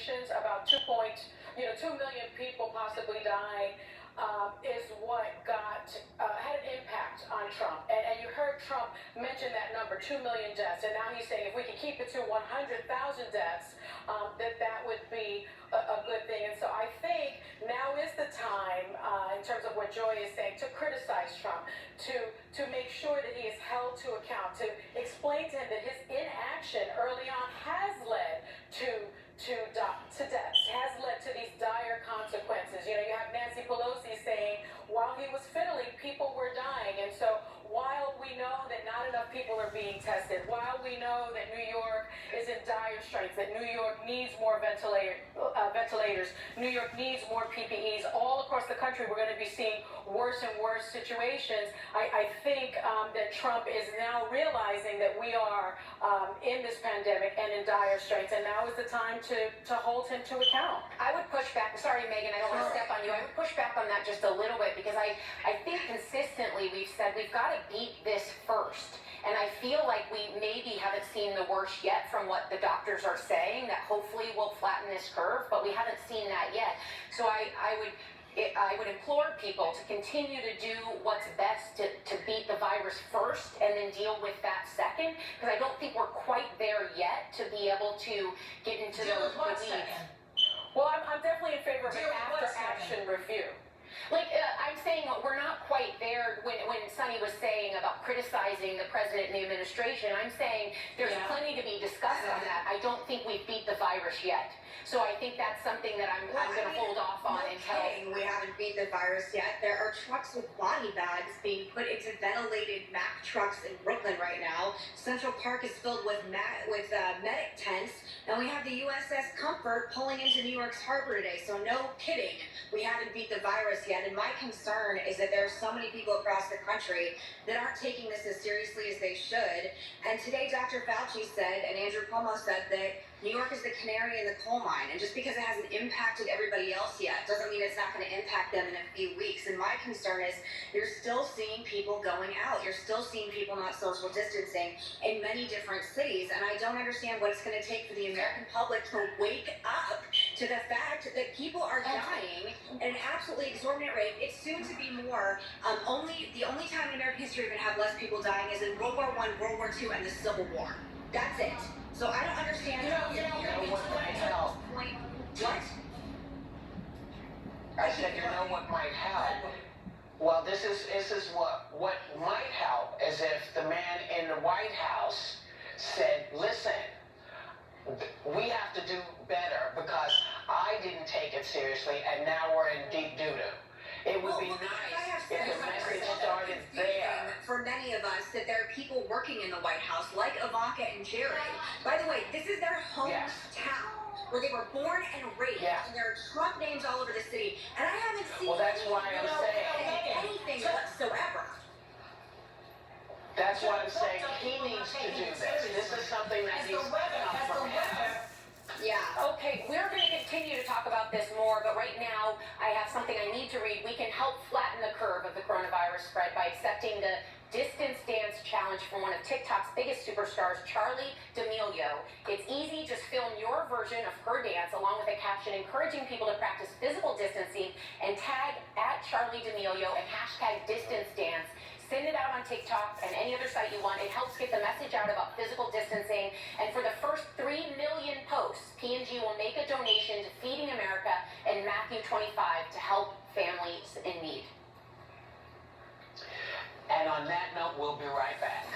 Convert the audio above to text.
situations, about 2 million people possibly dying, is what had an impact on Trump. And you heard Trump mention that number, 2 million deaths. And now he's saying if we can keep it to 100,000 deaths, that would be a good thing. And so I think now is the time, in terms of what Joy is saying, to criticize Trump, to make sure that he is held to account, to explain to him that his inaction early on has led to deaths, has led to these dire consequences. You know, you have Nancy Pelosi saying while he was fiddling, people were dying. And so while we know that not enough people are being tested, while we know that New York is in dire straits, that New York needs more ventilators, New York needs more PPEs, all across the country we're going to be seeing worse and worse situations. I think that Trump is now realizing that we are in this pandemic and in dire straits, and now is the time to hold him to account. I would push back. Sorry, Megan, I don't want to step on you. I would push back on that just a little bit because I think consistently we've said we've got to beat this first. And I feel like we maybe haven't seen the worst yet from what the doctors are saying, that hopefully we'll flatten this curve, but we haven't seen that yet. So I would implore people to continue to do what's best to beat the virus first and then deal with that second, because I don't think we're quite there yet to be able to get into the weeds. Well, I'm definitely in favor of an after-action review. I'm saying we're not quite there when Sonny was saying about criticizing the president and the administration. I'm saying there's plenty to be discussed on that. I don't think we've beat the virus yet. So I think that's something that I'm going to hold off on until we haven't beat the virus yet. There are trucks with body bags being put into ventilated Mack trucks in Brooklyn right now. Central Park is filled with medic tents, and we have the USS Comfort pulling into New York's harbor today. So no kidding, we haven't beat the virus yet. And my concern is that there are so many people across the country that aren't taking this as seriously as they should. And today, Dr. Fauci said, and Andrew Cuomo said, that New York is the canary in the coal mine, and just because it hasn't impacted everybody else yet doesn't mean it's not going to impact them in a few weeks. And my concern is you're still seeing people going out. You're still seeing people not social distancing in many different cities, and I don't understand what it's going to take for the American public to wake up to the fact that people are dying at an absolutely exorbitant rate. It's soon to be more. The only time in American history we're going to have less people dying is in World War I, World War II, and the Civil War. That's it. So I don't understand how what might help. What? I said, you know what might help? Well, this is what might help is if the man in the White House said, listen, we have to do better because I didn't take it seriously and now we're in deep doo-doo. It would be nice if the message started there. For many of us, that there are people working in the White House, like Ivanka and Jared. By the way, this is their hometown, where they were born and raised, and there are Trump names all over the city. And I haven't seen anything whatsoever. That's why I'm saying he needs to do this. This is something that needs to come from him. Yeah. Okay, we're going to continue to talk about this more, but right now I have something I need to read. We can help flatten the curve of the coronavirus spread by accepting the Distance Dance Challenge from one of TikTok's biggest superstars, Charli D'Amelio. It's easy, just film your version of her dance along with a caption encouraging people to practice physical distancing and tag at Charli D'Amelio and hashtag Distance Dance. Send it out on TikTok and any other site you want. It helps get the message out about physical distancing. And for the first 3 million posts, P&G will make a donation to Feeding America and Matthew 25 to help families in need. And on that note, we'll be right back.